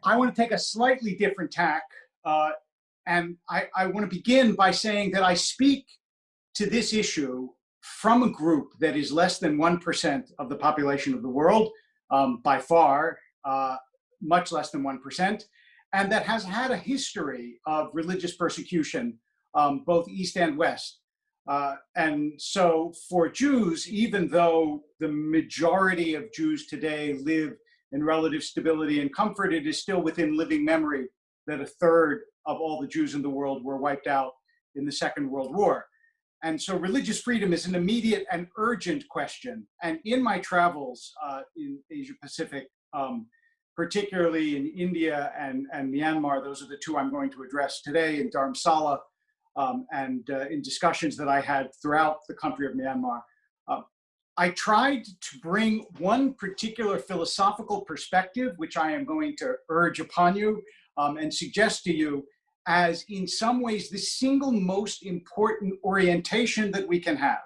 I want to take a slightly different tack. And I want to begin by saying that I speak to this issue from a group that is less than 1% of the population of the world, by far, much less than 1%, and that has had a history of religious persecution, both East and West. And so for Jews, even though the majority of Jews today live in relative stability and comfort, it is still within living memory that a third of all the Jews in the world were wiped out in the Second World War. And so religious freedom is an immediate and urgent question. And in my travels in Asia Pacific, particularly in India and Myanmar, those are the two I'm going to address today, in Dharamsala, and in discussions that I had throughout the country of Myanmar. I tried to bring one particular philosophical perspective, which I am going to urge upon you and suggest to you as, in some ways, the single most important orientation that we can have.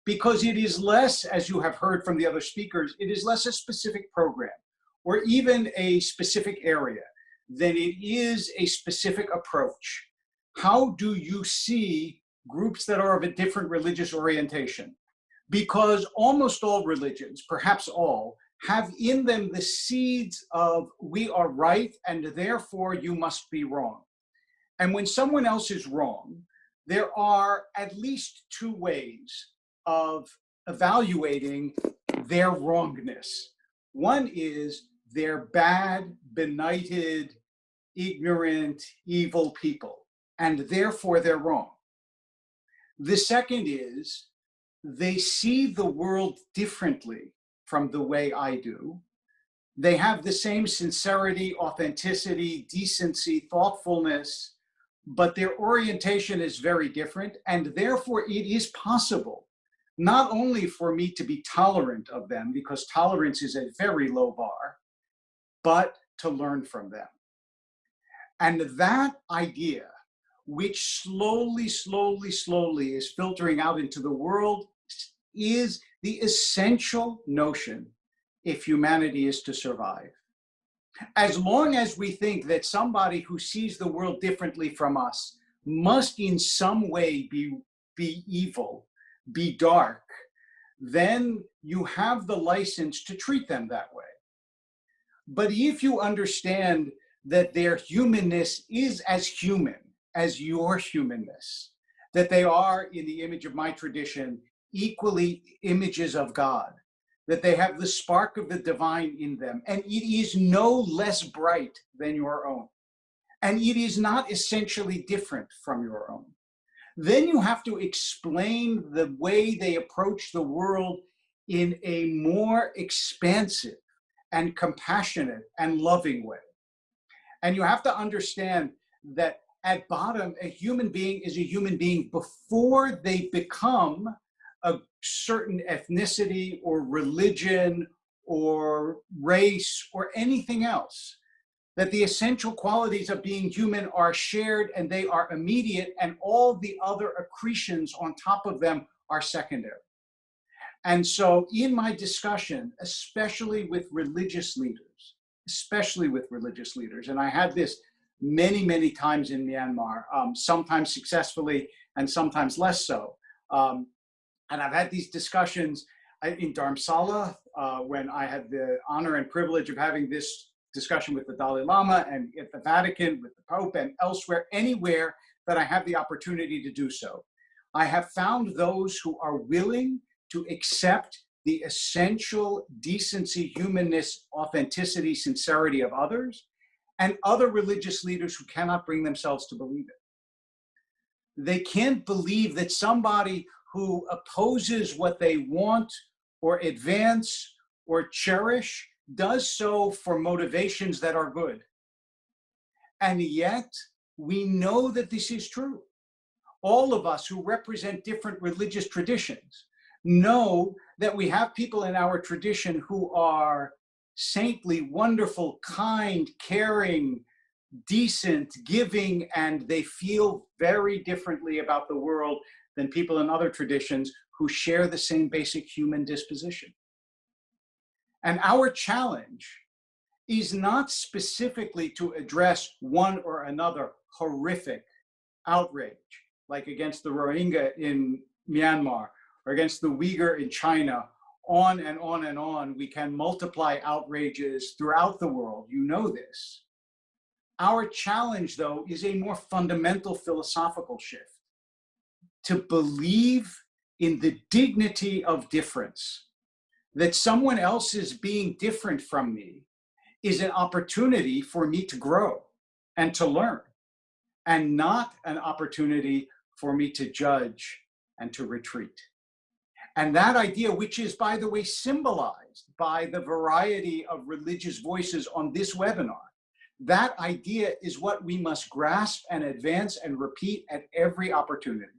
Because it is less, as you have heard from the other speakers, it is less a specific program or even a specific area than it is a specific approach. How do you see groups that are of a different religious orientation? Because almost all religions, perhaps all, have in them the seeds of we are right and therefore you must be wrong. And when someone else is wrong, there are at least two ways of evaluating their wrongness. One is they're bad, benighted, ignorant, evil people, and therefore they're wrong. The second is they see the world differently from the way I do. They have the same sincerity, authenticity, decency, thoughtfulness, but their orientation is very different, and therefore it is possible not only for me to be tolerant of them, because tolerance is a very low bar, but to learn from them. And that idea, which slowly is filtering out into the world, is the essential notion if humanity is to survive. As long as we think that somebody who sees the world differently from us must in some way be evil, be dark, then you have the license to treat them that way. But if you understand that their humanness is as human as your humanness, that they are, in the image of my tradition, equally images of God, that they have the spark of the divine in them, and it is no less bright than your own, and it is not essentially different from your own, then you have to explain the way they approach the world in a more expansive and compassionate and loving way. And you have to understand that at bottom, a human being is a human being before they become a certain ethnicity or religion or race or anything else. That the essential qualities of being human are shared and they are immediate, and all the other accretions on top of them are secondary. And so in my discussion, especially with religious leaders, and I had this many times in Myanmar, sometimes successfully and sometimes less so. And I've had these discussions in Dharamsala when I had the honor and privilege of having this discussion with the Dalai Lama, and at the Vatican with the Pope, and elsewhere, anywhere that I have the opportunity to do so. I have found those who are willing to accept the essential decency, humanness, authenticity, sincerity of others, and other religious leaders who cannot bring themselves to believe it. They can't believe that somebody who opposes what they want or advance or cherish does so for motivations that are good. And yet, we know that this is true. All of us who represent different religious traditions know that we have people in our tradition who are saintly, wonderful, kind, caring, decent, giving, and they feel very differently about the world than people in other traditions who share the same basic human disposition. And our challenge is not specifically to address one or another horrific outrage, like against the Rohingya in Myanmar or against the Uyghur in China. On and on and on, we can multiply outrages throughout the world. You know this. Our challenge, though, is a more fundamental philosophical shift to believe in the dignity of difference, that someone else is being different from me is an opportunity for me to grow and to learn, and not an opportunity for me to judge and to retreat. And that idea, which is, by the way, symbolized by the variety of religious voices on this webinar, that idea is what we must grasp and advance and repeat at every opportunity.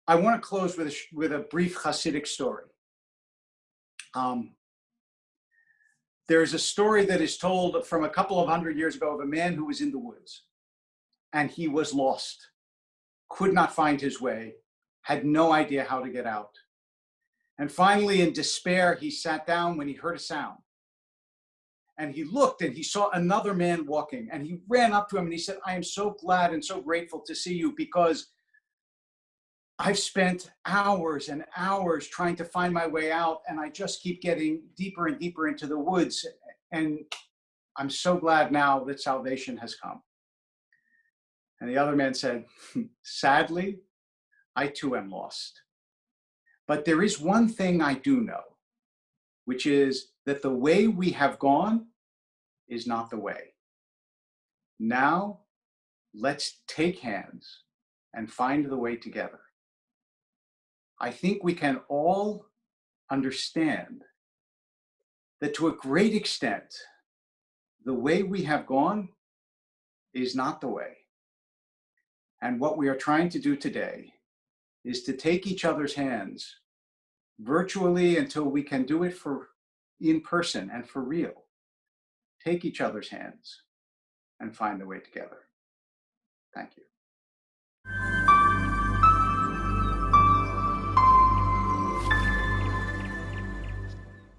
I want to close with a brief Hasidic story. There's a story that is told from a couple of hundred years ago of a man who was in the woods, and he was lost, could not find his way, had no idea how to get out. And finally, in despair, he sat down when he heard a sound. And he looked and he saw another man walking, and he ran up to him and he said, I am so glad and so grateful to see you, because I've spent hours and hours trying to find my way out, and I just keep getting deeper and deeper into the woods. And I'm so glad now that salvation has come. And the other man said, sadly, I too am lost. But there is one thing I do know, which is that the way we have gone is not the way. Now, let's take hands and find the way together. I think we can all understand that to a great extent, the way we have gone is not the way. And what we are trying to do today is to take each other's hands virtually until we can do it in person and for real. Take each other's hands and find the way together. Thank you.